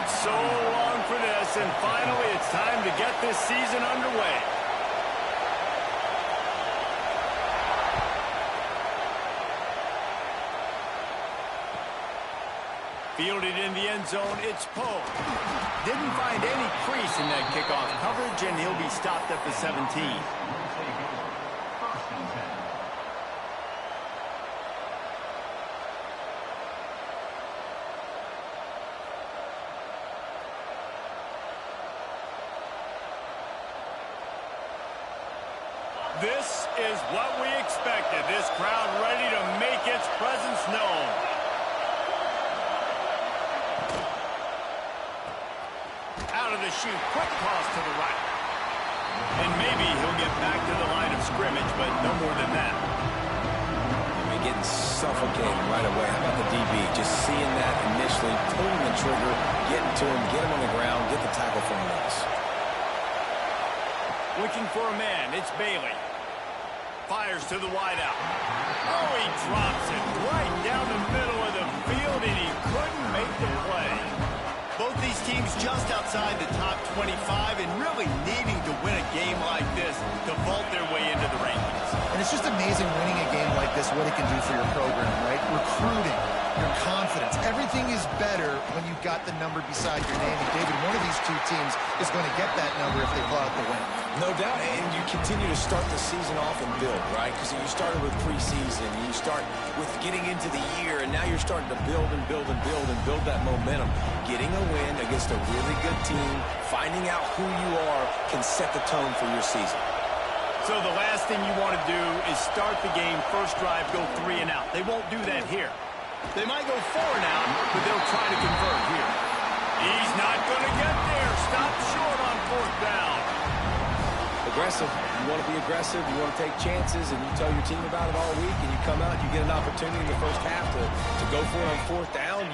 waited so long for this, and finally it's time to get this season underway. Fielded in the end zone, it's Poe. Didn't find any crease in that kickoff coverage, and he'll be stopped at the 17. This is what we expected. This crowd ready to make its presence known. Out of the chute, quick toss to the right. And maybe he'll get back to the line of scrimmage, but no more than that. They're getting suffocated right away. How about the DB? Just seeing that initially, pulling the trigger, getting to him, get him on the ground, get the tackle for him. Looking for a man, it's Bailey. Fires to the wideout. Oh, he drops it right down the middle of the field, and he couldn't make the play. Both these teams just outside the top 25 and really needing to win a game like this to vault their way into the rankings. And it's just amazing winning a game like this, what it can do for your program, right? Recruiting, your confidence. Everything is better when you've got the number beside your name. And David, one of these two teams is going to get that number if they pull out the win. No doubt, and you continue to start the season off and build, right? Because you started with preseason, you start with getting into the year, and now you're starting to build and build and build and build that momentum. Getting a win against a really good team, finding out who you are, can set the tone for your season. So the last thing you want to do is start the game, first drive, go 3 and out. They won't do that here. They might go 4 and out, but they'll try to convert here. He's not going to get there. Stop short on 4th down. Aggressive. You want to be aggressive. You want to take chances, and you tell your team about it all week, and you come out, you get an opportunity in the first half to go for it on 4th down.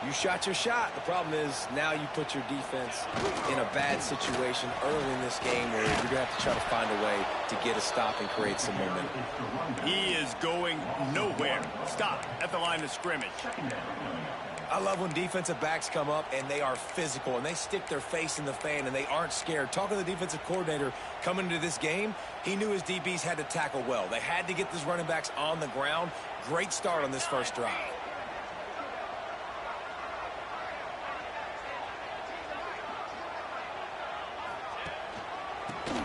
You shot your shot. The problem is now you put your defense in a bad situation early in this game where you're going to have to try to find a way to get a stop and create some momentum. He is going nowhere. Stop at the line of scrimmage. I love when defensive backs come up and they are physical and they stick their face in the fan and they aren't scared. Talking to the defensive coordinator coming into this game, he knew his DBs had to tackle well. They had to get these running backs on the ground. Great start on this first drive.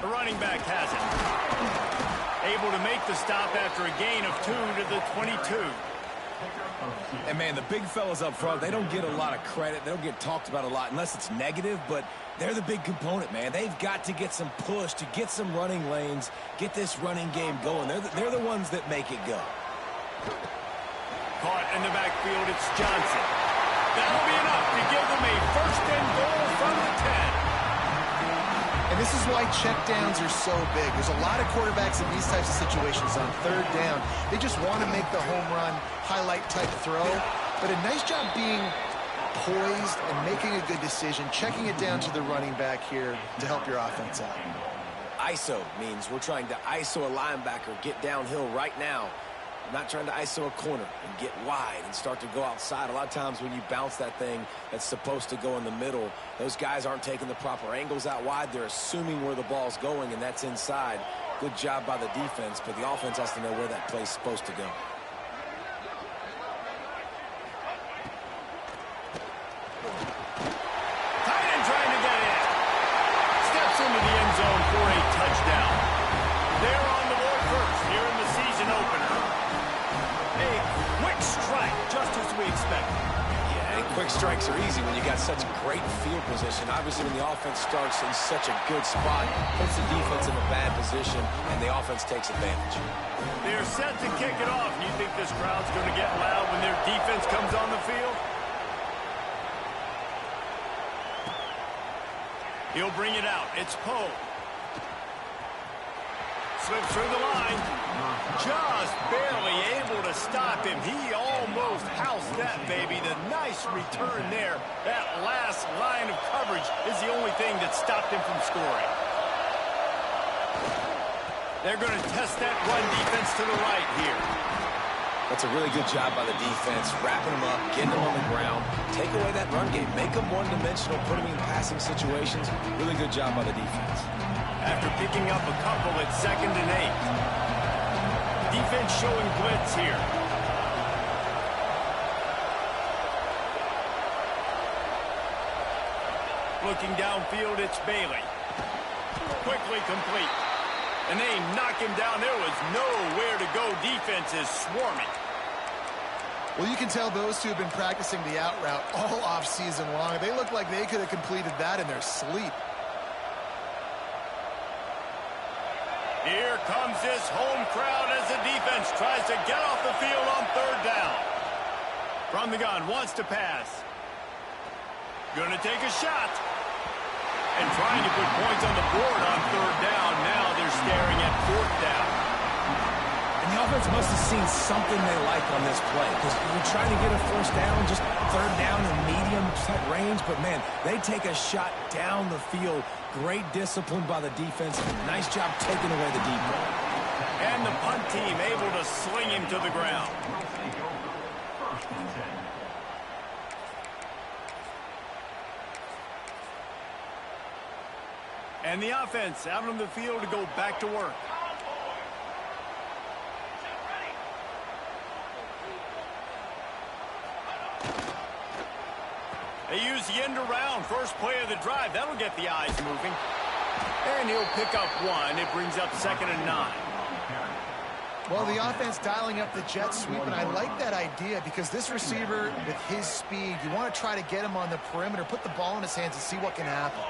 The running back has it. Able to make the stop after a gain of 2 to the 22. And, man, the big fellas up front, they don't get a lot of credit. They don't get talked about a lot unless it's negative, but they're the big component, man. They've got to get some push, to get some running lanes, get this running game going. They're the ones that make it go. Caught in the backfield, it's Johnson. That'll be enough to give them a 1st and goal from the 10. And this is why checkdowns are so big. There's a lot of quarterbacks in these types of situations on 3rd down. They just want to make the home run, highlight-type throw. But a nice job being poised and making a good decision, checking it down to the running back here to help your offense out. ISO means we're trying to ISO a linebacker, get downhill right now. Not trying to ISO a corner and get wide and start to go outside. A lot of times when you bounce that thing that's supposed to go in the middle, those guys aren't taking the proper angles out wide. They're assuming where the ball's going, and that's inside. Good job by the defense, but the offense has to know where that play's supposed to go. Tight end trying to get in. Steps into the end zone for a touchdown. They're on the board first here in the season opener. A quick strike, just as we expected. Yeah, and quick strikes are easy when you got such great field position. Obviously, when the offense starts in such a good spot, puts the defense in a bad position, and the offense takes advantage. They're set to kick it off. You think this crowd's going to get loud when their defense comes on the field? He'll bring it out. It's Poe. Slips through the line. Just barely able to stop him. He almost housed that baby. The nice return there. That last line of coverage is the only thing that stopped him from scoring. They're going to test that run defense to the right here. That's a really good job by the defense, wrapping them up, getting them on the ground, take away that run game, make them one-dimensional, put them in passing situations. Really good job by the defense. After picking up a couple at 2nd and 8. Defense showing blitz here. Looking downfield, it's Bailey. Quickly complete. And they knock him down. There was nowhere to go. Defense is swarming. Well, you can tell those two have been practicing the out route all off-season long. They look like they could have completed that in their sleep. Here comes this home crowd as the defense tries to get off the field on 3rd down. From the gun, wants to pass. Going to take a shot. And trying to put points on the board on 3rd down. Now they're staring at 4th down. And the offense must have seen something they like on this play, because you're trying to get a 1st down, just 3rd down in medium type range. But, man, they take a shot down the field. Great discipline by the defense. Nice job taking away the deep ball. And the punt team able to sling him to the ground. And the offense out on the field to go back to work. They use the end around. First play of the drive. That'll get the eyes moving. And he'll pick up 1. It brings up 2nd and 9. Well, the offense dialing up the jet sweep, and I like that idea because this receiver, with his speed, you want to try to get him on the perimeter, put the ball in his hands and see what can happen.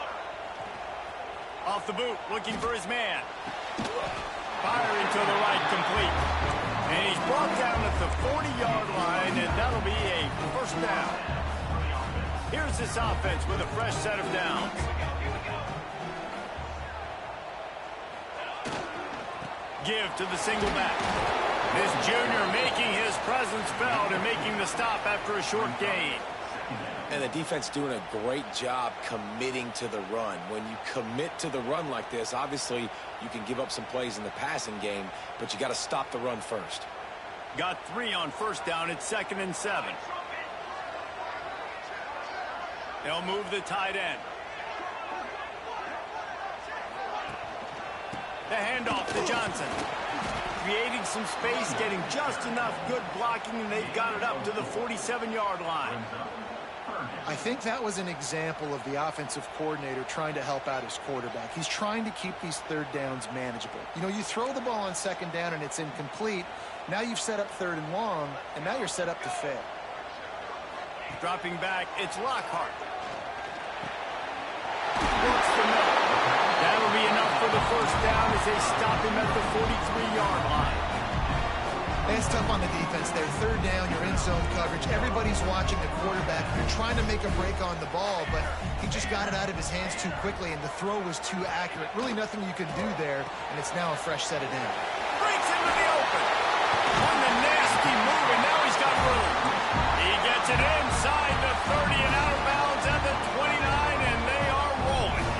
Off the boot, looking for his man. Firing to the right, complete. And he's brought down at the 40-yard line, and that'll be a 1st down. Here's this offense with a fresh set of downs. Give to the single back. This junior making his presence felt and making the stop after a short gain. And the defense doing a great job committing to the run. When you commit to the run like this, obviously you can give up some plays in the passing game, but you got to stop the run first. Got 3 on 1st down. It's 2nd and 7. They'll move the tight end. The handoff to Johnson. Creating some space, getting just enough good blocking, and they've got it up to the 47-yard line. I think that was an example of the offensive coordinator trying to help out his quarterback. He's trying to keep these 3rd downs manageable. You know, you throw the ball on 2nd down and it's incomplete. Now you've set up 3rd and long, and now you're set up to fail. Dropping back, it's Lockhart. Works the middle. That'll be enough for the 1st down as they stop him at the 43-yard line. It's tough on the defense there. 3rd down, you're in zone coverage. Everybody's watching the quarterback. You're trying to make a break on the ball, but he just got it out of his hands too quickly, and the throw was too accurate. Really nothing you can do there, and it's now a fresh set of downs. Breaks into the open. On the nasty move, and now he's got room. He gets it inside the 30 and out of bounds at the 29, and they are rolling.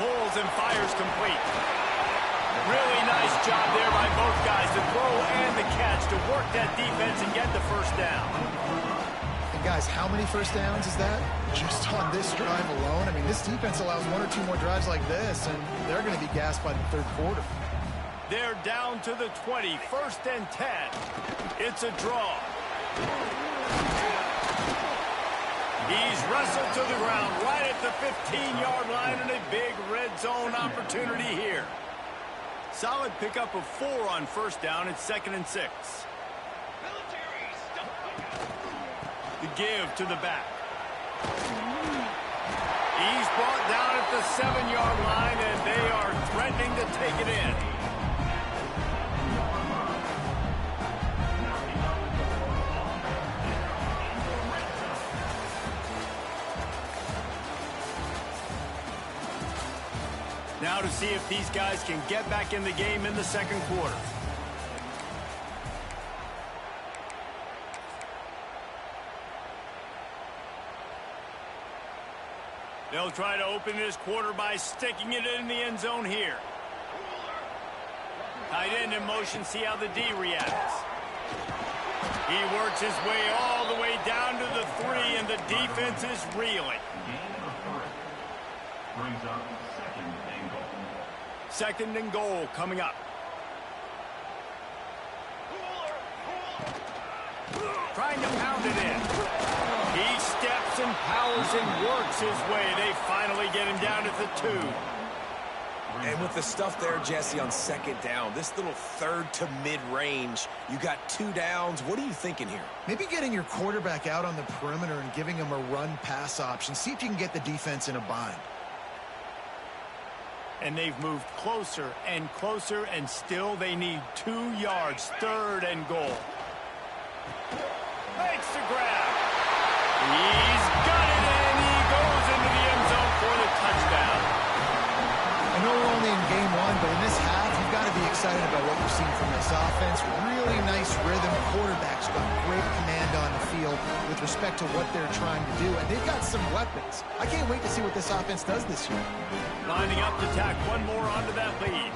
Pulls and fires complete. Really nice job there by both guys to throw and the catch to work that defense and get the 1st down. And guys, how many 1st downs is that? Just on this drive alone? I mean, this defense allows 1 or 2 more drives like this, and they're going to be gassed by the 3rd quarter. They're down to the 20, 1st and 10. It's a draw. He's wrestled to the ground right at the 15-yard line, and a big red zone opportunity here. Solid pickup of 4 on 1st down. It's 2nd and 6. The give to the back. He's brought down at the 7-yard line, and they are threatening to take it in. Now to see if these guys can get back in the game in the second quarter. They'll try to open this quarter by sticking it in the end zone here. Tight end in motion, see how the D reacts. He works his way all the way down to the 3, and the defense is reeling. Brings up second and goal. Second and goal coming up. Trying to pound it in. He steps and powers and works his way. They finally get him down at the 2. And with the stuff there, Jesse, on second down, this little third to mid-range, you got 2 downs. What are you thinking here? Maybe getting your quarterback out on the perimeter and giving him a run-pass option. See if you can get the defense in a bind. And they've moved closer and closer, and still they need 2 yards. Third and goal. Makes the grab. He's got it, and he goes into the end zone for the touchdown. I know we're only in game 1, but in this half, you've got to be excited about what you've seen from this offense. Really nice rhythm. Quarterback's got great command on the field with respect to what they're trying to do, and they've got some weapons. I can't wait to see what this offense does this year. Lining up to tack one more onto that lead.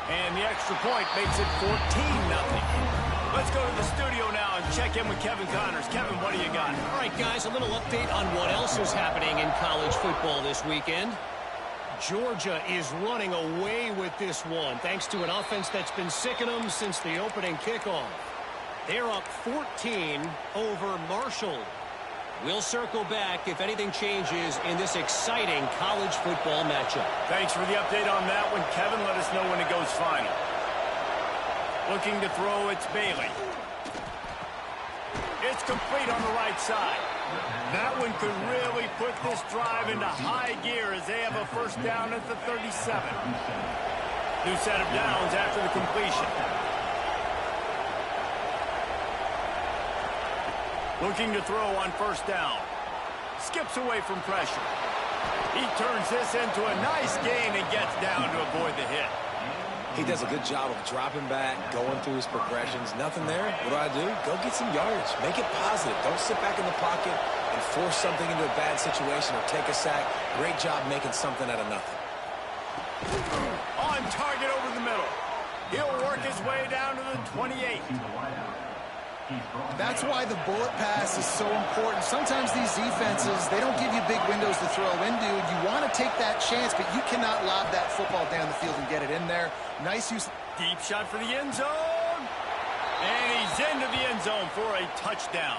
And the extra point makes it 14-0. Let's go to the studio now and check in with Kevin Connors. Kevin, what do you got? All right, guys, a little update on what else is happening in college football this weekend. Georgia is running away with this one, thanks to an offense that's been sicking them since the opening kickoff. They're up 14 over Marshall. We'll circle back if anything changes in this exciting college football matchup. Thanks for the update on that one, Kevin. Let us know when it goes final. Looking to throw, it's Bailey. It's complete on the right side. That one could really put this drive into high gear as they have a first down at the 37. New set of downs after the completion. Looking to throw on first down. Skips away from pressure. He turns this into a nice gain and gets down to avoid the hit. He does a good job of dropping back, going through his progressions. Nothing there. What do? Go get some yards. Make it positive. Don't sit back in the pocket and force something into a bad situation or take a sack. Great job making something out of nothing. On target over the middle. He'll work his way down to the 28. That's why the bullet pass is so important. Sometimes these defenses, they don't give you big windows to throw into. You want to take that chance, but you cannot lob that football down the field and get it in there. Nice use. Deep shot for the end zone. And he's into the end zone for a touchdown.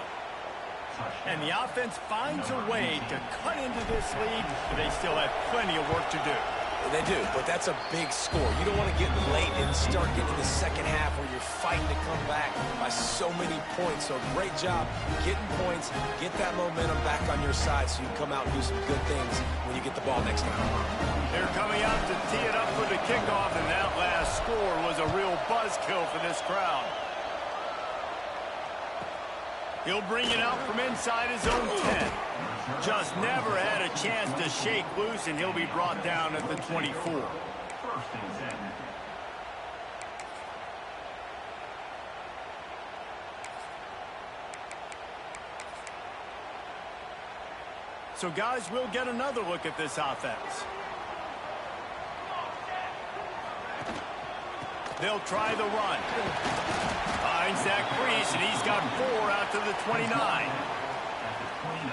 And the offense finds a way to cut into this lead, but they still have plenty of work to do. They do, but that's a big score. You don't want to get late and start getting to the second half where you're fighting to come back by so many points. So great job getting points, get that momentum back on your side so you can come out and do some good things when you get the ball next time. They're coming out to tee it up for the kickoff, and that last score was a real buzzkill for this crowd. He'll bring it out from inside his own 10. Just never had a chance to shake loose, and he'll be brought down at the 24. So, guys, we'll get another look at this offense. They'll try the run. Finds that crease, and he's got 4 out to the 29.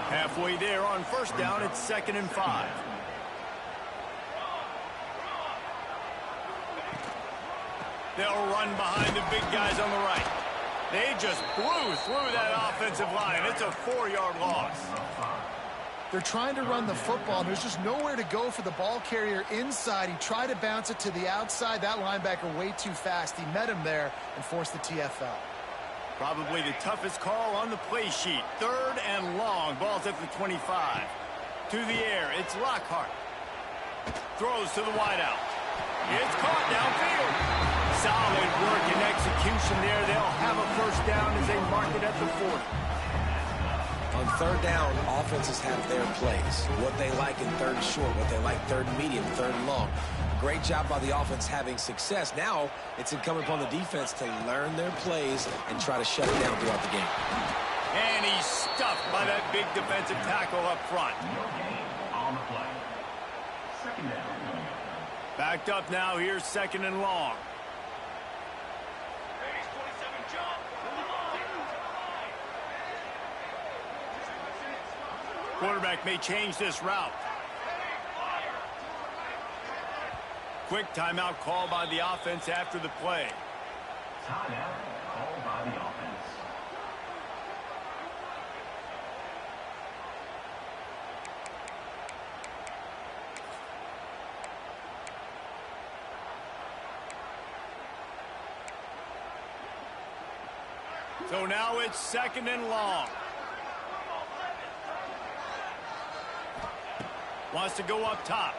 Halfway there on first down, it's 2nd and 5. They'll run behind the big guys on the right. They just blew through that offensive line. It's a 4-yard loss. They're trying to run the football, and there's just nowhere to go for the ball carrier inside. He tried to bounce it to the outside. That linebacker way too fast. He met him there and forced the TFL. Probably the toughest call on the play sheet. 3rd and long. Ball's at the 25. To the air. It's Lockhart. Throws to the wideout. It's caught downfield. Solid work and execution there. They'll have a first down as they mark it at the 40. On 3rd down, offenses have their plays. What they like in 3rd and short, what they like 3rd and medium, 3rd and long. great job by the offense having success. Now it's incumbent upon the defense to learn their plays and try to shut it down throughout the game. And he's stuffed by that big defensive tackle up front. No gain on the play. Second down. Backed up now. Here's second and long. Quarterback may change this route. Quick timeout call by the offense after the play. Timeout called by the offense. So now it's second and long. Wants to go up top.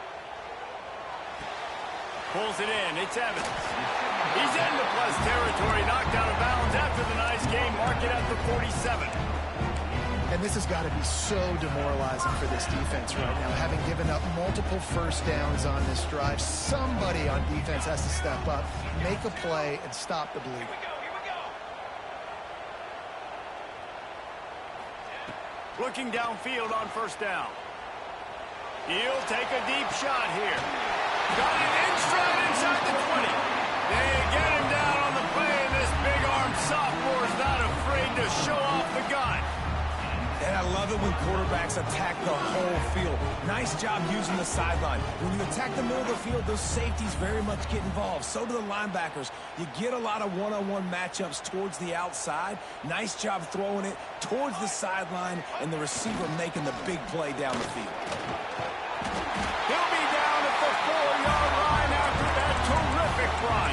Pulls it in. It's Evans. He's into plus territory. Knocked out of bounds after the nice game. Mark it at the 47. And this has got to be so demoralizing for this defense right now. Having given up multiple first downs on this drive, somebody on defense has to step up, make a play, and stop the bleed. Looking downfield on first down. He'll take a deep shot here. Got it in stride inside the 20. They get him down on the play, and this big-arm sophomore is not afraid to show off the gun. And I love it when quarterbacks attack the whole field. Nice job using the sideline. When you attack the middle of the field, those safeties very much get involved. So do the linebackers. You get a lot of one-on-one matchups towards the outside. Nice job throwing it towards the sideline, and the receiver making the big play down the field. He'll be down at the 4-yard line after that terrific run.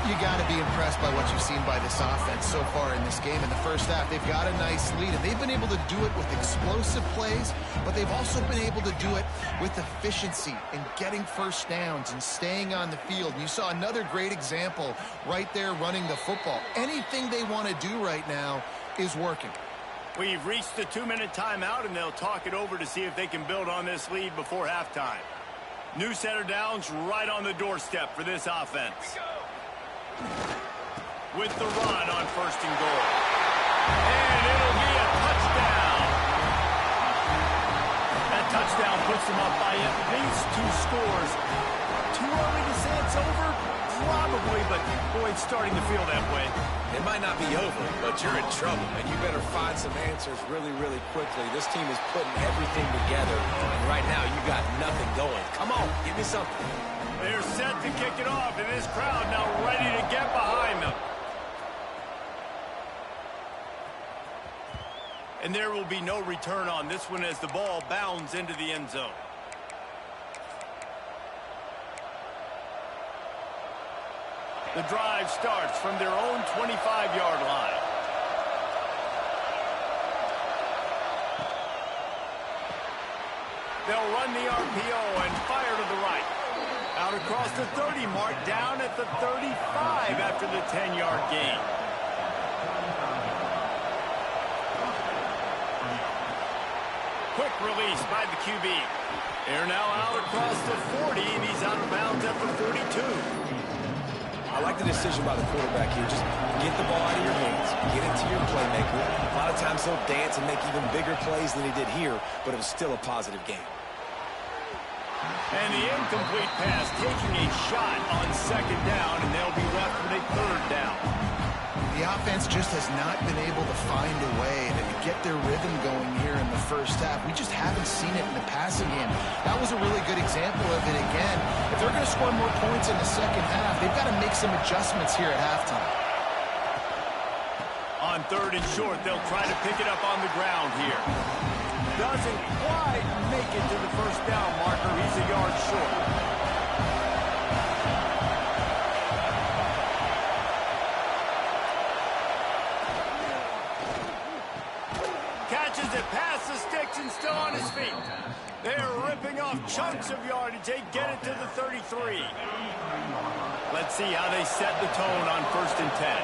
You got to be impressed by what you've seen by this offense so far in this game. In the first half, they've got a nice lead, and they've been able to do it with explosive plays, but they've also been able to do it with efficiency and getting first downs and staying on the field. And you saw another great example right there running the football. Anything they want to do right now is working. We've reached the 2-minute timeout, and they'll talk it over to see if they can build on this lead before halftime. New set of downs right on the doorstep for this offense. With the run on first and goal. And it'll be a touchdown. That touchdown puts them up by at least 2 scores. Too early to say it's over? Probably, but boy, it's starting to feel that way. It might not be over, but you're in trouble, and you better find some answers really, really quickly. This team is putting everything together, and right now you got nothing going. Come on, give me something. They're set to kick it off, and this crowd now ready to get behind them. And there will be no return on this one as the ball bounds into the end zone. The drive starts from their own 25-yard line. They'll run the RPO and fire to the right. Out across the 30 mark, down at the 35 after the 10-yard gain. Quick release by the QB. They're now out across the 40, and he's out of bounds at the 42. I like the decision by the quarterback here. Just get the ball out of your hands. Get it to your playmaker. A lot of times he'll dance and make even bigger plays than he did here, but it was still a positive game. And the incomplete pass taking a shot on second down, and they'll be left with a third down. The offense just has not been able to find a way to get their rhythm going here in the first half. We just haven't seen it in the passing game. That was a really good example of it again. If they're going to score more points in the second half, they've got to make some adjustments here at halftime. On third and short, they'll try to pick it up on the ground here. Doesn't quite make it to the first down marker. He's a yard short. Catches it past the sticks and still on his feet. They're ripping off chunks of yardage. They get it to the 33. Let's see how they set the tone on first and 10.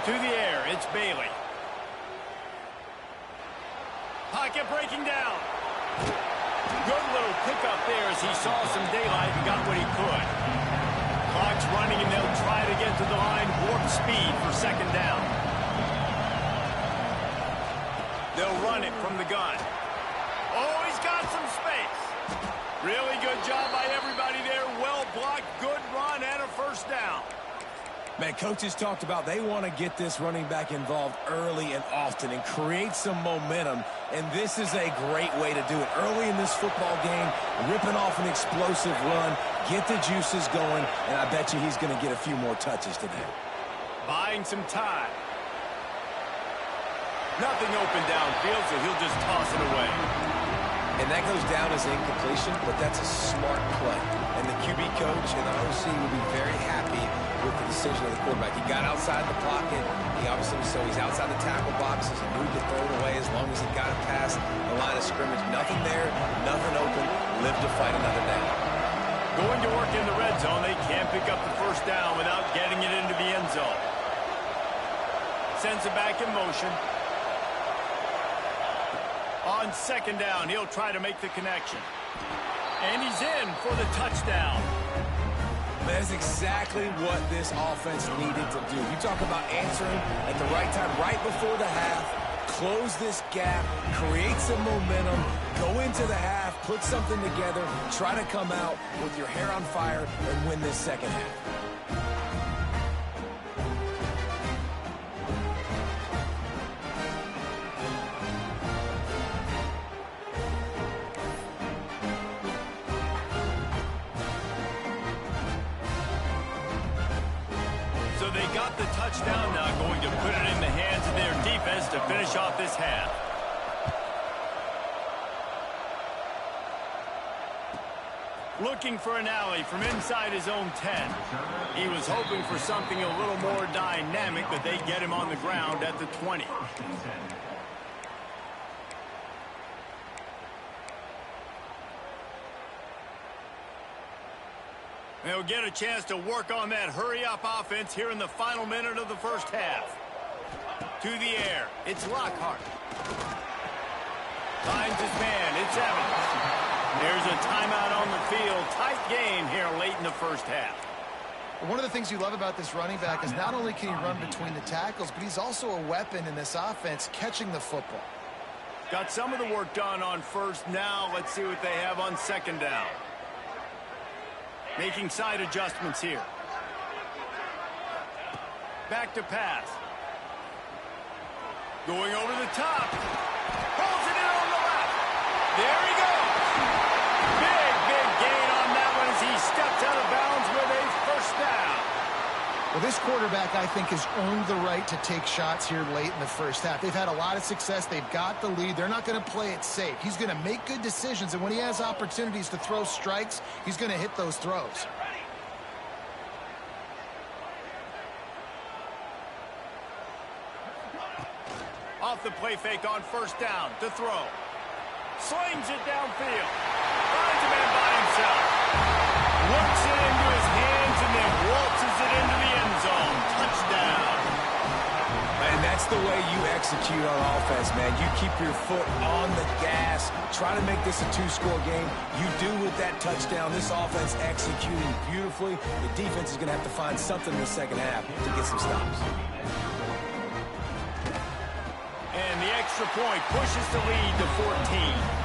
To the air, it's Bailey. Pocket breaking down. Good little pickup there as he saw some daylight and got what he could. Clock's running, and they'll try to get to the line warp speed for second down. They'll run it from the gun. Oh, he's got some space. Really good job by everybody there. Well blocked, good run, and a first down. Man, coaches talked about they want to get this running back involved early and often and create some momentum, and this is a great way to do it. Early in this football game, ripping off an explosive run, get the juices going, and I bet you he's going to get a few more touches today. Buying some time. Nothing open downfield, so he'll just toss it away. And that goes down as incompletion, but that's a smart play. And the QB coach and the OC will be very happy with the decision of the quarterback. He got outside the pocket. He obviously, so he's outside the tackle boxes. He moved to throw it away as long as he got it past the line of scrimmage. Nothing there, nothing open. Live to fight another down. Going to work in the red zone. They can't pick up the first down without getting it into the end zone. Sends it back in motion. On second down, he'll try to make the connection. And he's in for the touchdown. That's exactly what this offense needed to do. You talk about answering at the right time, right before the half, close this gap, create some momentum, go into the half, put something together, try to come out with your hair on fire and win this second half. The touchdown now, going to put it in the hands of their defense to finish off this half. Looking for an alley from inside his own 10. He was hoping for something a little more dynamic, but they get him on the ground at the 20. They'll get a chance to work on that hurry-up offense here in the final minute of the first half. To the air, it's Lockhart. Finds his man, it's Evans. There's a timeout on the field. Tight game here late in the first half. One of the things you love about this running back is not only can he run between the tackles, but he's also a weapon in this offense, catching the football. Got some of the work done on first. Now let's see what they have on second down. Making side adjustments here. Back to pass. Going over the top. Pulls it in on the left. There he goes. Big gain on that one as he steps out of bounds with a first down. Well, this quarterback, I think, has earned the right to take shots here late in the first half. They've had a lot of success. They've got the lead. They're not going to play it safe. He's going to make good decisions, and when he has opportunities to throw strikes, he's going to hit those throws. Off the play fake on first down to throw. Slings it downfield. Finds a man by himself. Works it into his hands and then waltzes it into the end zone. Touchdown. And that's the way you execute on offense, man. You keep your foot on the gas. Try to make this a two-score game. You do with that touchdown. This offense executing beautifully. The defense is going to have to find something in the second half to get some stops. And the extra point pushes the lead to 14.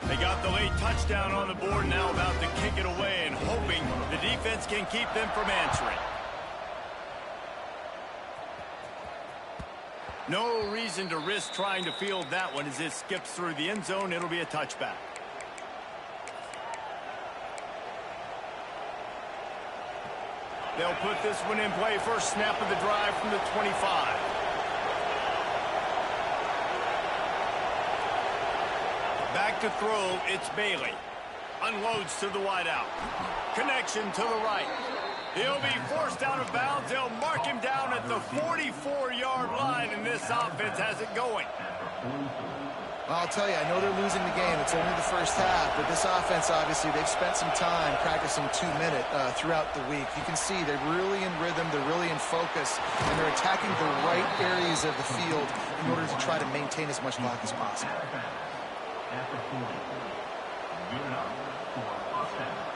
They got the late touchdown on the board, now about to kick it away and hoping the defense can keep them from answering. No reason to risk trying to field that one as it skips through the end zone. It'll be a touchback. They'll put this one in play. First snap of the drive from the 25. Back to throw, it's Bailey. Unloads to the wideout. Connection to the right. He'll be forced out of bounds. They'll mark him down at the 44-yard line, and this offense has it going. Well, I'll tell you, I know they're losing the game. It's only the first half, but this offense, obviously, they've spent some time practicing 2-minute throughout the week. You can see they're really in rhythm, they're really in focus, and they're attacking the right areas of the field in order to try to maintain as much clock as possible. After 40. Good enough for first down.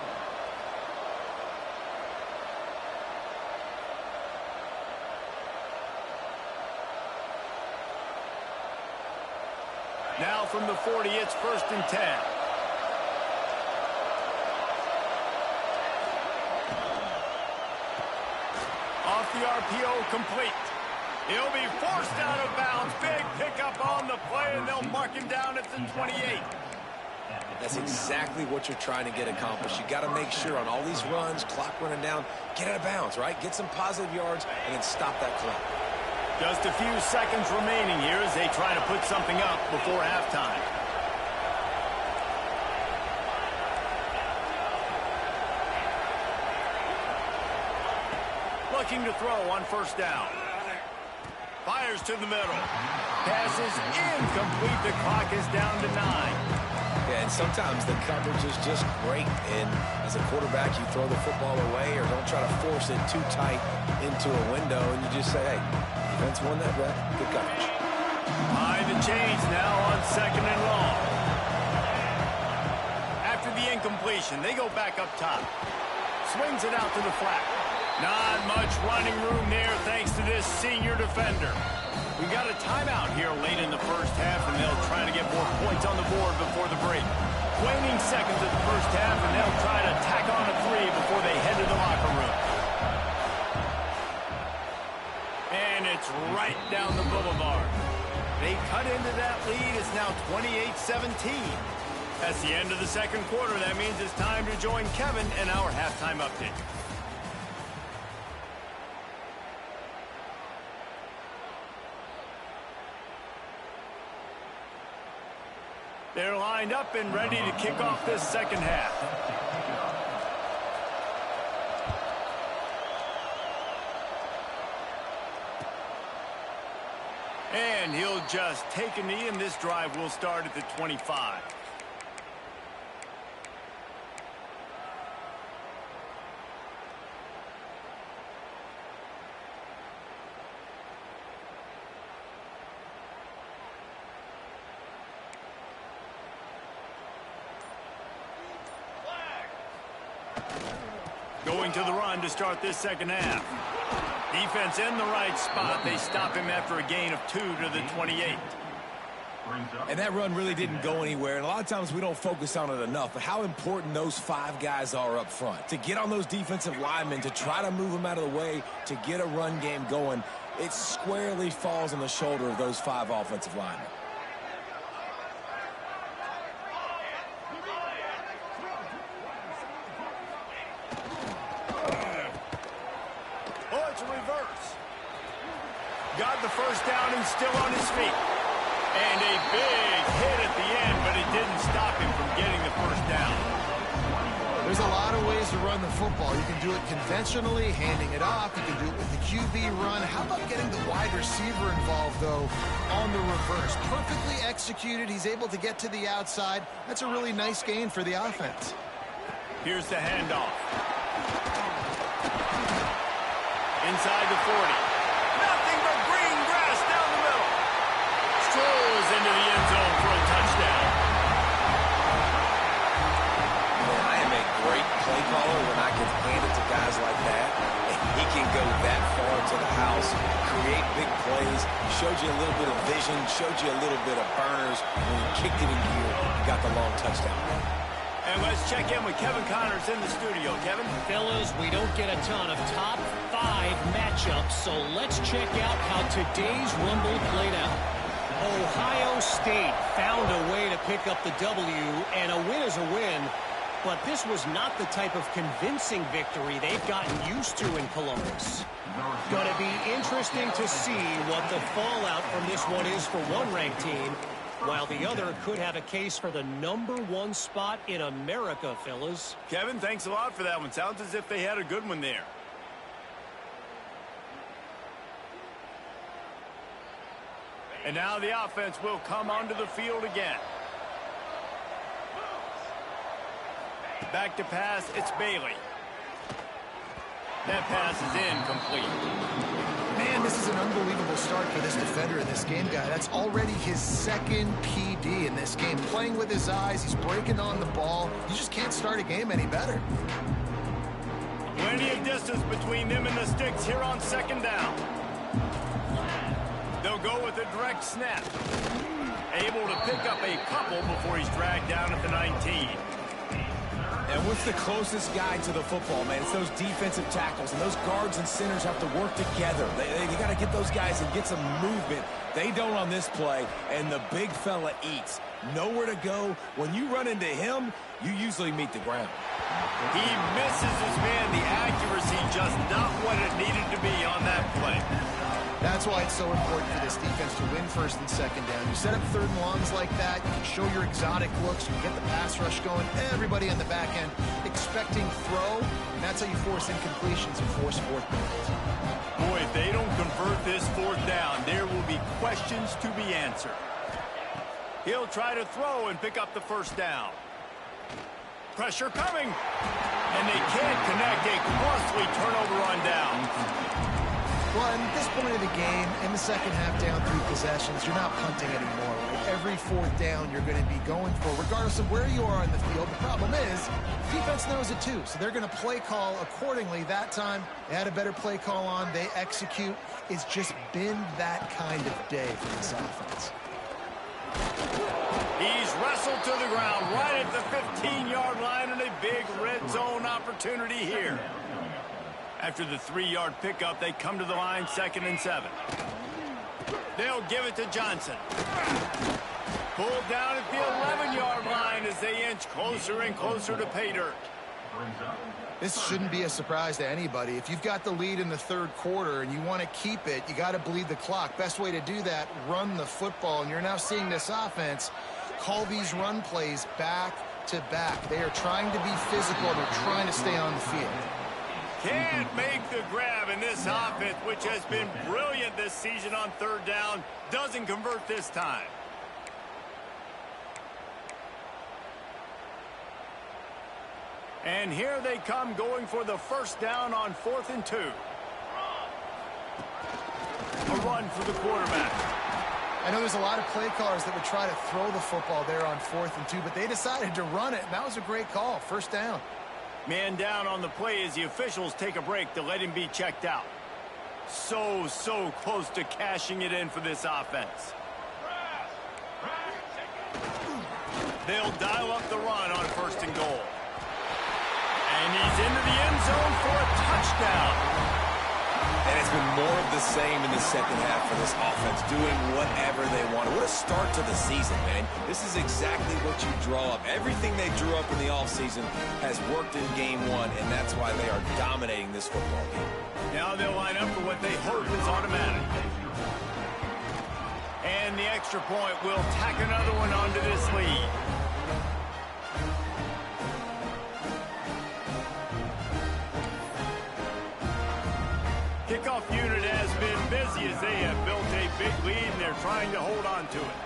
Now from the 40, it's 1st and 10. Off the RPO, complete. He'll be forced out of bounds. Big pickup on the play, and they'll mark him down at the 28. That's exactly what you're trying to get accomplished. You got to make sure on all these runs, clock running down, get out of bounds, right? Get some positive yards, and then stop that clock. Just a few seconds remaining here as they try to put something up before halftime. Looking to throw on 1st down. Fires to the middle. Passes incomplete. The clock is down to 9. Yeah, and sometimes the coverage is just great. And as a quarterback, you throw the football away or don't try to force it too tight into a window, and you just say, hey, defense won that rep. Good coverage. Behind the chains now on 2nd and long. After the incompletion, they go back up top. Swings it out to the flat. Not much running room there thanks to this senior defender. We got a timeout here late in the first half, and they'll try to get more points on the board before the break. Waning seconds of the first half, and they'll try to tack on a 3 before they head to the locker room. And it's right down the boulevard. They cut into that lead. It's now 28-17. That's the end of the second quarter. That means it's time to join Kevin in our halftime update. They're lined up and ready to kick off this second half. And he'll just take a knee, and this drive will start at the 25. Going to the run to start this second half. Defense in the right spot. They stop him after a gain of 2 to the 28. And that run really didn't go anywhere. And a lot of times we don't focus on it enough. But how important those 5 guys are up front. To get on those defensive linemen, to try to move them out of the way, to get a run game going, it squarely falls on the shoulder of those 5 offensive linemen. Got the first down and still on his feet. And a big hit at the end, but it didn't stop him from getting the first down. There's a lot of ways to run the football. You can do it conventionally, handing it off. You can do it with the QB run. How about getting the wide receiver involved, though, on the reverse? Perfectly executed. He's able to get to the outside. That's a really nice gain for the offense. Here's the handoff. Inside the 40. Nothing but green grass down the middle. Strolls into the end zone for a touchdown. Man, I am a great play caller when I can hand it to guys like that. And he can go that far to the house, create big plays, showed you a little bit of vision, showed you a little bit of burners. When he kicked it in gear, he got the long touchdown. And let's check in with Kevin Connors in the studio. Kevin? Fellas, we don't get a ton of top 5 matchups, so let's check out how today's Rumble played out. Ohio State found a way to pick up the W, and a win is a win, but this was not the type of convincing victory they've gotten used to in Columbus. Going to be interesting to see what the fallout from this one is for one ranked team, while the other could have a case for the #1 spot in America, fellas. Kevin, thanks a lot for that one. Sounds as if they had a good one there. And now the offense will come onto the field again. Back to pass, it's Bailey. That pass is incomplete. Man, this is an unbelievable start for this defender in this game, guy. That's already his second PD in this game. Playing with his eyes, he's breaking on the ball. You just can't start a game any better. Plenty of distance between them and the sticks here on second down. They'll go with a direct snap. Able to pick up a couple before he's dragged down at the 19. And what's the closest guy to the football, man? It's those defensive tackles, and those guards and centers have to work together. You got to get those guys and get some movement. They don't on this play, and the big fella eats. Nowhere to go. When you run into him, you usually meet the ground. He misses his man. The accuracy just not what it needed to be on that play. That's why it's so important for this defense to win first and second down. You set up third and longs like that, you can show your exotic looks, you can get the pass rush going, everybody on the back end expecting throw, and that's how you force incompletions and force fourth downs. Boy, if they don't convert this fourth down, there will be questions to be answered. He'll try to throw and pick up the first down. Pressure coming, and they can't connect. A costly turnover on down. Well, at this point of the game, in the second half, down 3 possessions, you're not punting anymore. Right? Every fourth down you're going to be going for, regardless of where you are on the field. The problem is, defense knows it too, so they're going to play call accordingly. That time, they had a better play call on. They execute. It's just been that kind of day for this offense. He's wrestled to the ground right at the 15-yard line, and a big red zone opportunity here. After the 3-yard pickup, they come to the line, 2nd and 7. They'll give it to Johnson. Pulled down at the 11-yard line as they inch closer and closer to pay dirt. This shouldn't be a surprise to anybody. If you've got the lead in the third quarter and you want to keep it, you got to bleed the clock. Best way to do that, run the football. And you're now seeing this offense call these run plays back to back. They are trying to be physical. They're trying to stay on the field. Can't make the grab, and this offense, which has been brilliant this season on third down, doesn't convert this time. And here they come going for the first down on 4th and 2. A run for the quarterback. I know there's a lot of play callers that would try to throw the football there on 4th and 2, but they decided to run it, and that was a great call. First down. Man down on the play as the officials take a break to let him be checked out. So close to cashing it in for this offense. They'll dial up the run on 1st and goal. And he's into the end zone for a touchdown. And it's been more of the same in the second half for this offense, doing whatever they want. What a start to the season, man. This is exactly what you draw up. Everything they drew up in the offseason has worked in game 1, and that's why they are dominating this football game. Now they'll line up for what they hope is automatic. And the extra point will tack another one onto this lead. Kickoff unit has been busy as they have built a big lead, and they're trying to hold on to it.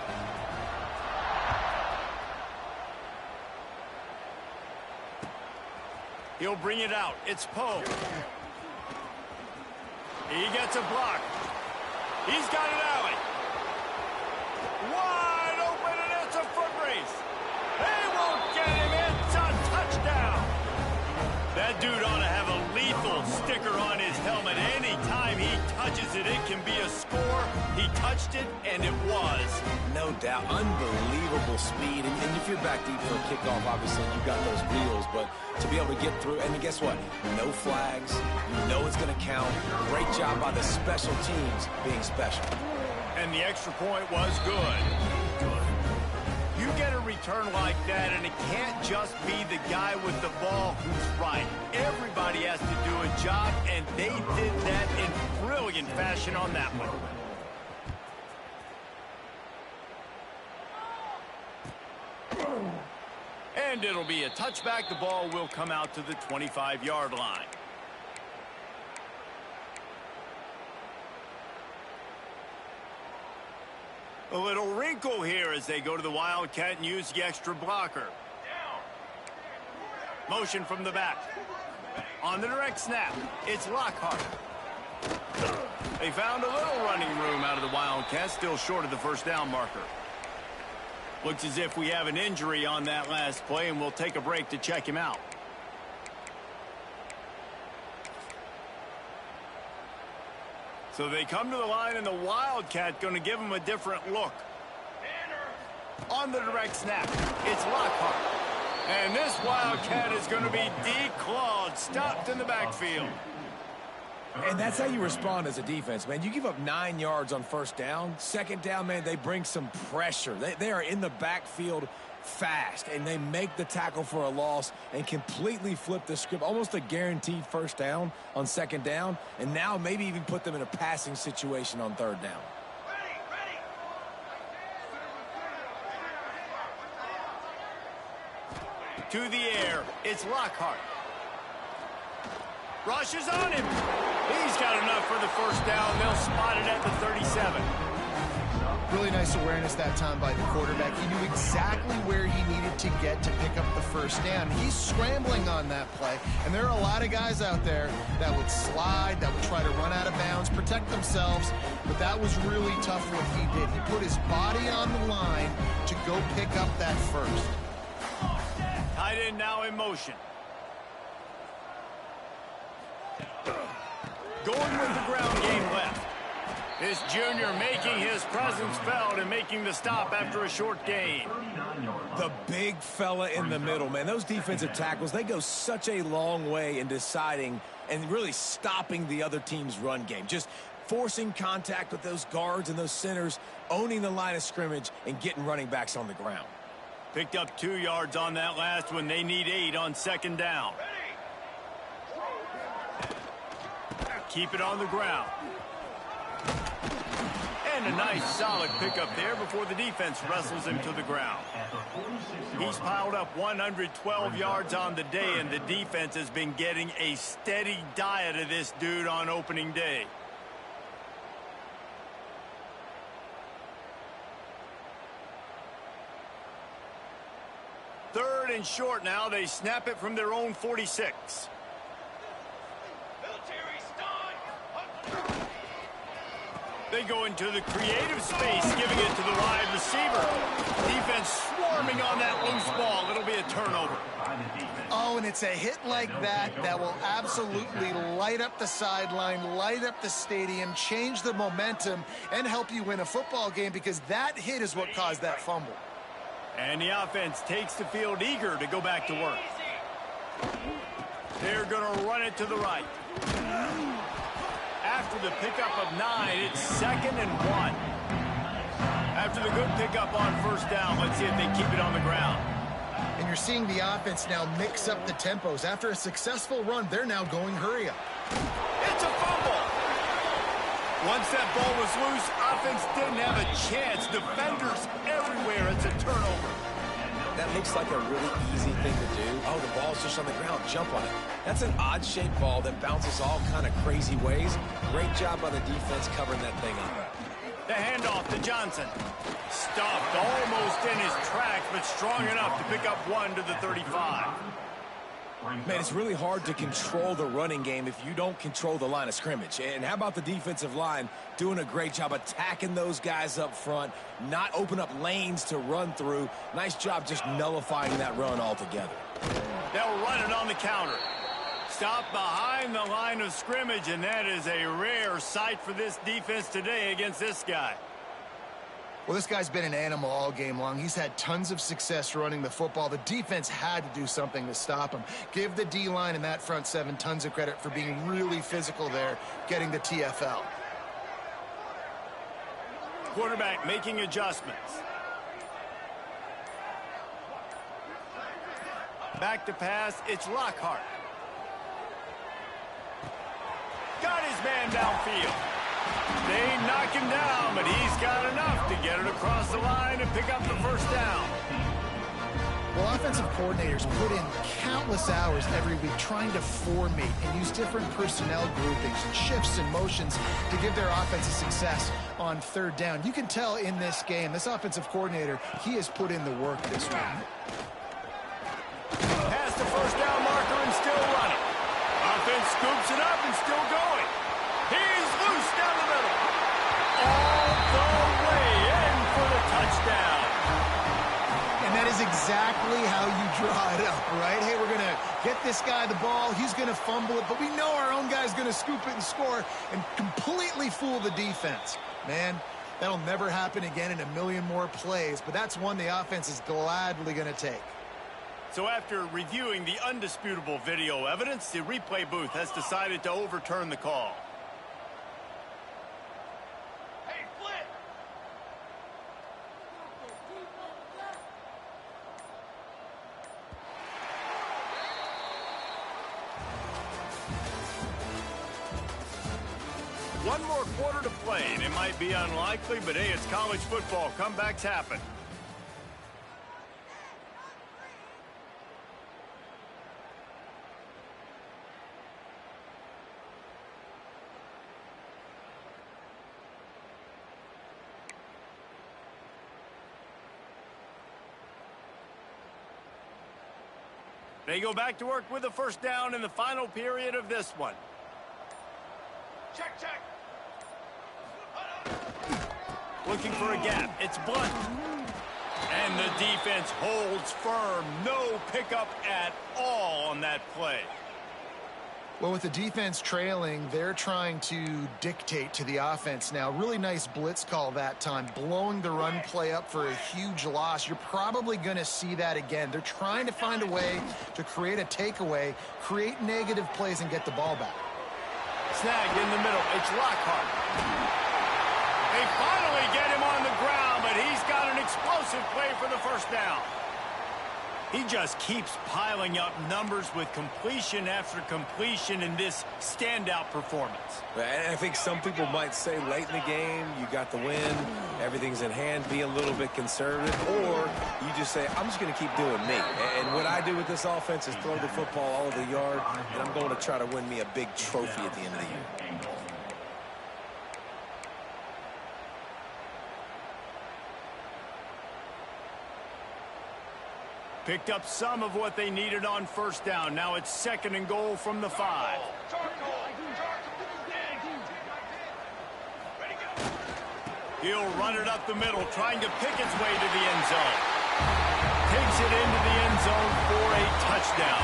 He'll bring it out. It's Poe. He gets a block. He's got an alley. Wide open, and it's a foot race. They won't get him. It's a touchdown. That dude ought to have a lethal sticker on his helmet. Anytime he touches it, it can be a score. He touched it, and it was. No doubt. Unbelievable speed. And if you're back deep for a kickoff, obviously, you've got those wheels. But to be able to get through, and guess what? No flags. You know it's going to count. Great job by the special teams being special. And the extra point was good. You get a return like that, and it can't just be the guy with the ball who's right. Everybody has to do a job, and they did that in brilliant fashion on that one. And it'll be a touchback. The ball will come out to the 25-yard line. A little wrinkle here as they go to the Wildcat and use the extra blocker. Motion from the back. On the direct snap, it's Lockhart. They found a little running room out of the Wildcats, still short of the first down marker. Looks as if we have an injury on that last play, and we'll take a break to check him out. So they come to the line, and the Wildcat going to give them a different look. On the direct snap, it's Lockhart. And this Wildcat is going to be declawed, stopped in the backfield. And that's how you respond as a defense, man. You give up 9 yards on first down. Second down, man, they bring some pressure. They are in the backfield fast, and they make the tackle for a loss and completely flip the script. Almost a guaranteed first down on second down, and now maybe even put them in a passing situation on third down. To the air, it's Lockhart. Rushes on him. He's got enough for the first down. They'll spot it at the 37. Really nice awareness that time by the quarterback. He knew exactly where he needed to get to pick up the first down. He's scrambling on that play, and there are a lot of guys out there that would slide, that would try to run out of bounds, protect themselves, but that was really tough what he did. He put his body on the line to go pick up that first. Tight end now in motion. Going with the ground game left. This junior making his presence felt and making the stop after a short gain. The big fella in the middle, man. Those defensive tackles, they go such a long way in deciding and really stopping the other team's run game. Just forcing contact with those guards and those centers, owning the line of scrimmage, and getting running backs on the ground. Picked up 2 yards on that last one. They need 8 on second down. Keep it on the ground. And a nice solid pickup there before the defense wrestles him to the ground. He's piled up 112 yards on the day, and the defense has been getting a steady diet of this dude on opening day. Third and short now. They snap it from their own 46. They go into the creative space, giving it to the wide receiver. Defense swarming on that loose ball. It'll be a turnover. Oh, and it's a hit like that that will absolutely light up the sideline, light up the stadium, change the momentum, and help you win a football game, because that hit is what caused that fumble. And the offense takes the field eager to go back to work. They're going to run it to the right. After the pickup of 9, it's 2nd and 1. After the good pickup on first down, let's see if they keep it on the ground. And you're seeing the offense now mix up the tempos. After a successful run, they're now going hurry up. It's a fumble. Once that ball was loose, offense didn't have a chance. Defenders everywhere. It's a turnover. That looks like a really easy thing to do. Oh, the ball's just on the ground. Jump on it. That's an odd-shaped ball that bounces all kind of crazy ways. Great job by the defense covering that thing up. The handoff to Johnson. Stopped almost in his tracks, but strong enough to pick up 1 to the 35. Man, it's really hard to control the running game if you don't control the line of scrimmage. And how about the defensive line doing a great job attacking those guys up front, not open up lanes to run through. Nice job just nullifying that run altogether. They'll run it on the counter. Stop behind the line of scrimmage, and that is a rare sight for this defense today against this guy. Well, this guy's been an animal all game long. He's had tons of success running the football. The defense had to do something to stop him. Give the D-line and that front 7 tons of credit for being really physical there, getting the TFL. Quarterback making adjustments. Back to pass, it's Lockhart. Got his man downfield. They knock him down, but he's got enough to get it across the line and pick up the first down. Well, offensive coordinators put in countless hours every week trying to formate and use different personnel groupings, shifts, and motions to give their offenses success on third down. You can tell in this game, this offensive coordinator, he has put in the work this week. Past the first down marker and still running. Offense scoops it up and still going. He's loose down the middle. All the way in for the touchdown. And that is exactly how you draw it up, right? Hey, we're going to get this guy the ball. He's going to fumble it, but we know our own guy's going to scoop it and score and completely fool the defense. Man, that'll never happen again in a million more plays, but that's one the offense is gladly going to take. So after reviewing the undisputable video evidence, the replay booth has decided to overturn the call. Hey, Flint! One more quarter to play, and it might be unlikely, but hey, it's college football. Comebacks happen. They go back to work with the first down in the final period of this one. Check, check! Looking for a gap. It's Blunt. And the defense holds firm. No pickup at all on that play. Well, with the defense trailing, they're trying to dictate to the offense now. Really nice blitz call that time, blowing the run play up for a huge loss. You're probably going to see that again. They're trying to find a way to create a takeaway, create negative plays, and get the ball back. Snagged in the middle. It's Lockhart. They finally get him on the ground, but he's got an explosive play for the first down. He just keeps piling up numbers with completion after completion in this standout performance. And I think some people might say late in the game, you got the win, everything's in hand, be a little bit conservative, or you just say, I'm just going to keep doing me. And what I do with this offense is throw the football all over the yard, and I'm going to try to win me a big trophy at the end of the year. Picked up some of what they needed on first down. Now it's 2nd and goal from the 5. He'll run it up the middle, trying to pick its way to the end zone. Takes it into the end zone for a touchdown.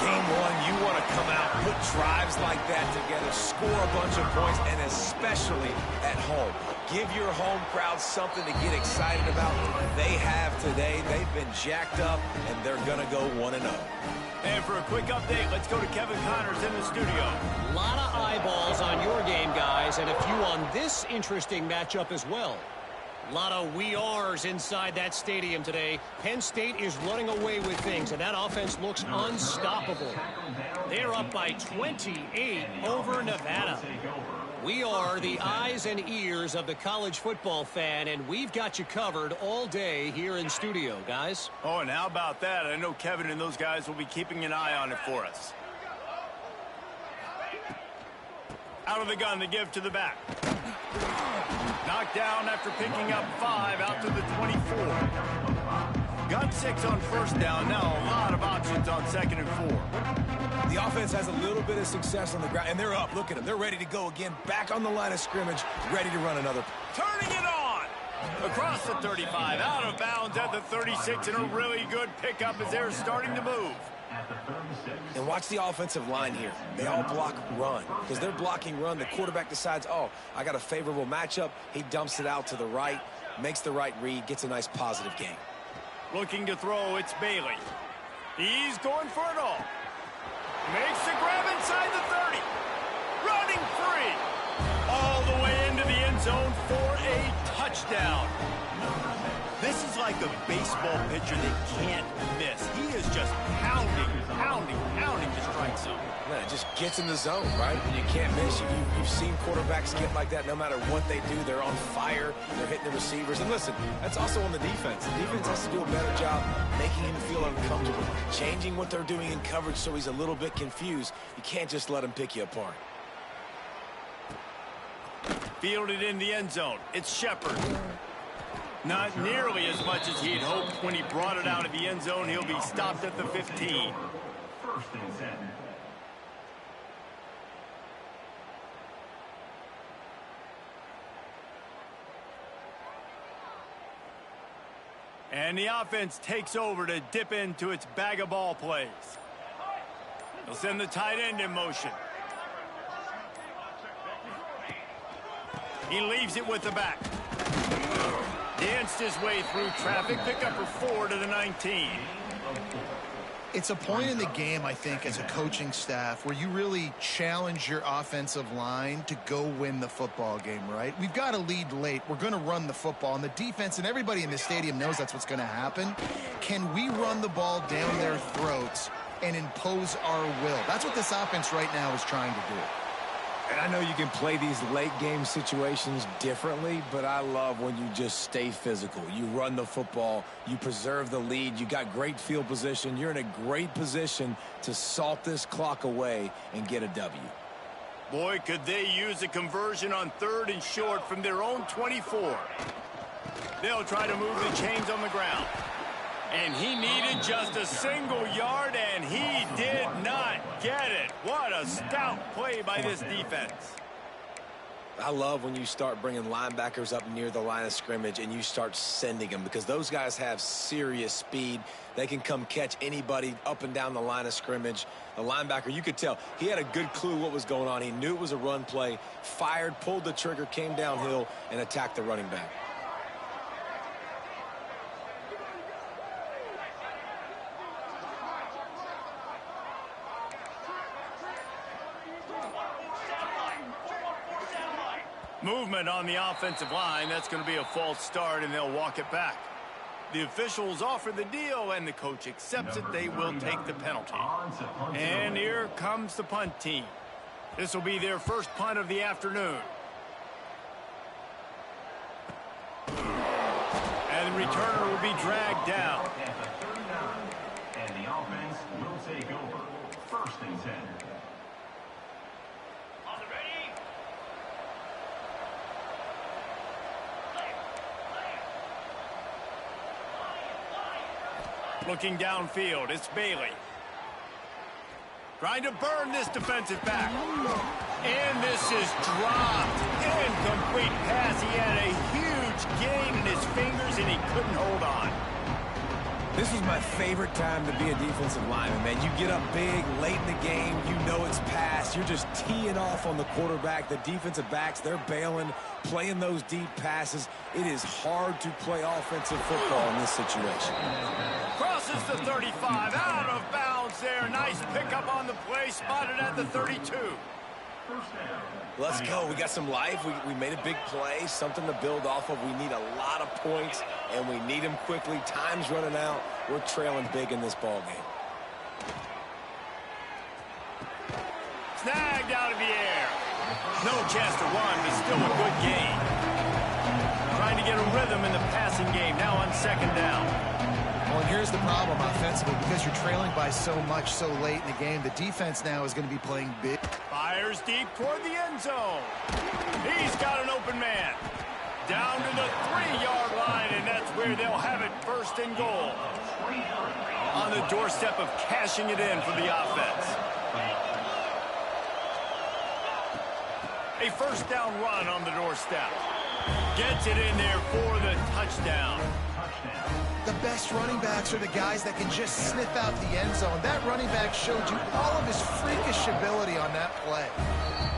Game one, you want to come out, put drives like that together, score a bunch of points, and especially at home. Give your home crowd something to get excited about. They have today. They've been jacked up, and they're going to go 1-0. And for a quick update, let's go to Kevin Connors in the studio. A lot of eyeballs on your game, guys, and a few on this interesting matchup as well. A lot of we are's inside that stadium today. Penn State is running away with things, and that offense looks unstoppable. They're up by 28 over Nevada. We are the eyes and ears of the college football fan, and we've got you covered all day here in studio, guys. Oh, and how about that? I know Kevin and those guys will be keeping an eye on it for us. Out of the gun, the give to the back. Knocked down after picking up 5 out to the 24. Got 6 on first down. Now a lot of options on 2nd and 4. The offense has a little bit of success on the ground, and they're up. Look at them. They're ready to go again. Back on the line of scrimmage, ready to run another. Turning it on. Across the 35, out of bounds at the 36, and a really good pickup as they're starting to move. And watch the offensive line here. They all block run. Because they're blocking run, the quarterback decides, oh, I got a favorable matchup. He dumps it out to the right, makes the right read, gets a nice positive gain. Looking to throw, it's Bailey. He's going for it all. Makes the grab inside the 30. Running free. All the way into the end zone for a touchdown. This is like a baseball pitcher that can't miss. He is just pounding to strike zone. Man, it just gets in the zone, right? And you can't miss. You've seen quarterbacks get like that no matter what they do. They're on fire. They're hitting the receivers. And listen, that's also on the defense. The defense has to do a better job making him feel uncomfortable, changing what they're doing in coverage so he's a little bit confused. You can't just let him pick you apart. Fielded in the end zone. It's Shepard. Not nearly as much as he'd hoped when he brought it out of the end zone. He'll be stopped at the 15. First and 10. And the offense takes over to dip into its bag of ball plays. They'll send the tight end in motion. He leaves it with the back. Danced his way through traffic. Pick up for 4 to the 19. It's a point in the game, I think, as a coaching staff where you really challenge your offensive line to go win the football game, right? We've got a lead late. We're going to run the football. And the defense and everybody in the stadium knows that's what's going to happen. Can we run the ball down their throats and impose our will? That's what this offense right now is trying to do. And I know you can play these late game situations differently, but I love when you just stay physical. You run the football, you preserve the lead, you got great field position, you're in a great position to salt this clock away and get a W. Boy, could they use a conversion on 3rd and short from their own 24. They'll try to move the chains on the ground. And he needed just a single yard, and he did not get it. What a stout play by this defense. I love when you start bringing linebackers up near the line of scrimmage and you start sending them, because those guys have serious speed. They can come catch anybody up and down the line of scrimmage. The linebacker, you could tell, he had a good clue what was going on. He knew it was a run play, fired, pulled the trigger, came downhill, and attacked the running back. Movement on the offensive line. That's going to be a false start, and they'll walk it back. The officials offer the deal, and the coach accepts it. They will take the penalty. And here comes the punt team. This will be their first punt of the afternoon. And the returner will be dragged down. At the 39, and the offense will take over. First and 10. Looking downfield, it's Bailey. Trying to burn this defensive back. And this is dropped. Incomplete pass. He had a huge gain in his fingers, and he couldn't hold on. This was my favorite time to be a defensive lineman, man. You get up big, late in the game, you know it's past. You're just teeing off on the quarterback. The defensive backs, they're bailing, playing those deep passes. It is hard to play offensive football in this situation. Crosses the 35, out of bounds there. Nice pickup on the play, spotted at the 32. Let's go. We got some life. We made a big play, something to build off of. We need a lot of points, and we need them quickly. Time's running out. We're trailing big in this ball game. Snagged out of the air. No chance to run, but still a good gain. Trying to get a rhythm in the passing game, now on 2nd down. Well, and here's the problem offensively. Because you're trailing by so much so late in the game, the defense now is going to be playing big. Fires deep toward the end zone. He's got an open man. Down to the 3-yard line, and that's where they'll have it, 1st and goal. On the doorstep of cashing it in for the offense. A 1st down run on the doorstep. Gets it in there for the touchdown. The best running backs are the guys that can just sniff out the end zone. That running back showed you all of his freakish ability on that play.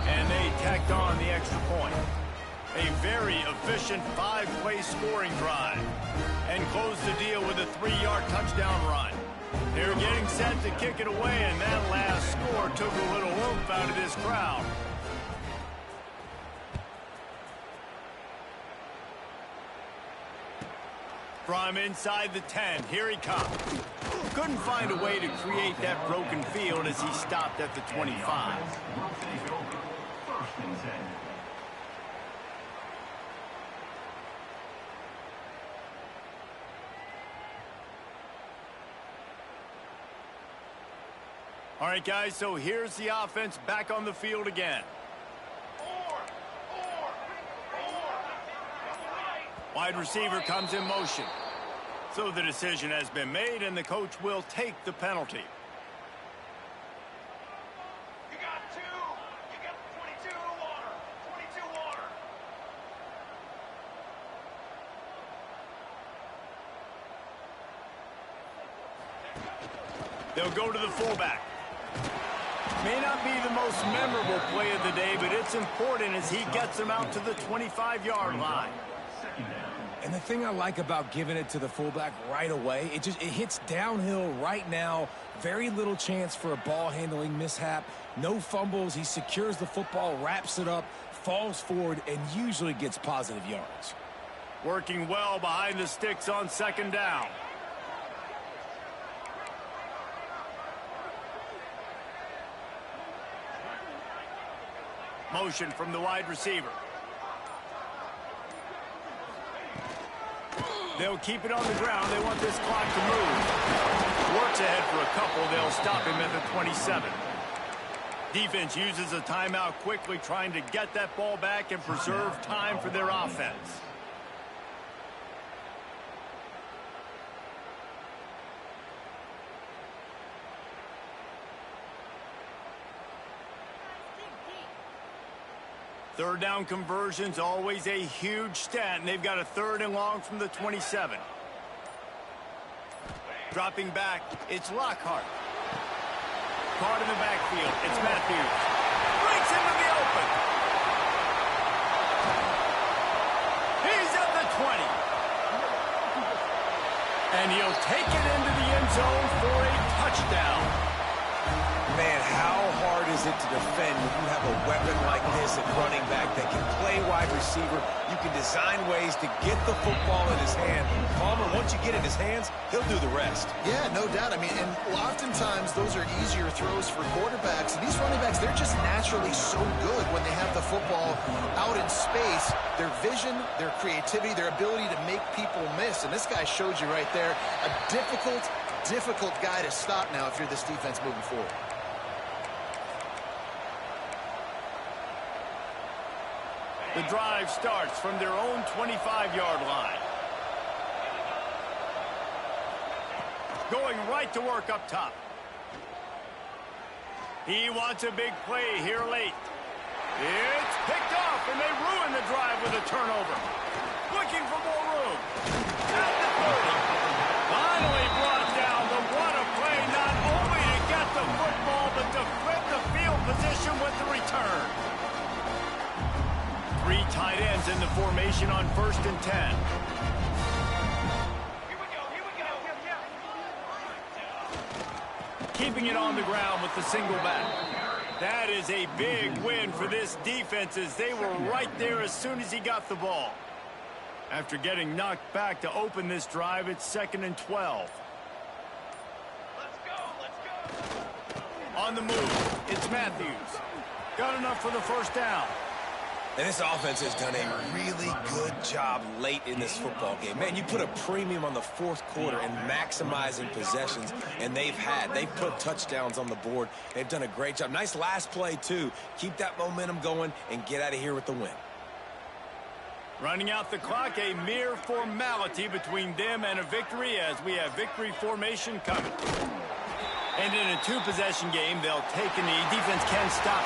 And they tacked on the extra point. A very efficient 5-play scoring drive. And closed the deal with a 3-yard touchdown run. They're getting set to kick it away, and that last score took a little oomph out of this crowd. From inside the 10, here he comes. couldn't find a way to create that broken field as he stopped at the 25. Will take over. First and 10. All right, guys, so here's the offense back on the field again. Wide receiver comes in motion. So the decision has been made, and the coach will take the penalty. You got 2. You got 22 water. 22 water. They'll go to the fullback. May not be the most memorable play of the day, but it's important as he gets them out to the 25-yard line. And the thing I like about giving it to the fullback right away, it hits downhill right now. Very little chance for a ball handling mishap. No fumbles. He secures the football, wraps it up, falls forward, and usually gets positive yards. Working well behind the sticks on second down. Motion from the wide receiver. They'll keep it on the ground. They want this clock to move. Works ahead for a couple. They'll stop him at the 27. Defense uses a timeout quickly, trying to get that ball back and preserve time for their offense. Third down conversion's always a huge stat, and they've got a 3rd and long from the 27. Dropping back, it's Lockhart. Caught in the backfield, it's Matthews. Breaks into the open. He's at the 20. And he'll take it into the end zone for a touchdown. Man, how hard is it to defend when you have a weapon like this at running back that can play wide receiver? You can design ways to get the football in his hand. Palmer, once you get it in his hands, he'll do the rest. Yeah, no doubt. I mean, and oftentimes those are easier throws for quarterbacks. And these running backs, they're just naturally so good when they have the football out in space. Their vision, their creativity, their ability to make people miss. And this guy showed you right there a difficult guy to stop now if you're this defense moving forward. The drive starts from their own 25-yard line. Going right to work up top. He wants a big play here late. It's picked off, and they ruin the drive with a turnover. Looking for more room. At the 30. Finally brought down. The what a play, not only to get the football, but to flip the field position with the return. 3 tight ends in the formation on 1st and 10. Here we go. Here we go. Keeping it on the ground with the single back. That is a big win for this defense as they were right there as soon as he got the ball. After getting knocked back to open this drive, it's 2nd and 12. Let's go. Let's go. On the move, it's Matthews. Got enough for the 1st down. And this offense has done a really good job late in this football game. Man, you put a premium on the 4th quarter and maximizing possessions, and they've put touchdowns on the board. They've done a great job. Nice last play, too. Keep that momentum going and get out of here with the win. Running out the clock, a mere formality between them and a victory as we have victory formation coming. And in a 2-possession game, they'll take a knee. Defense can stop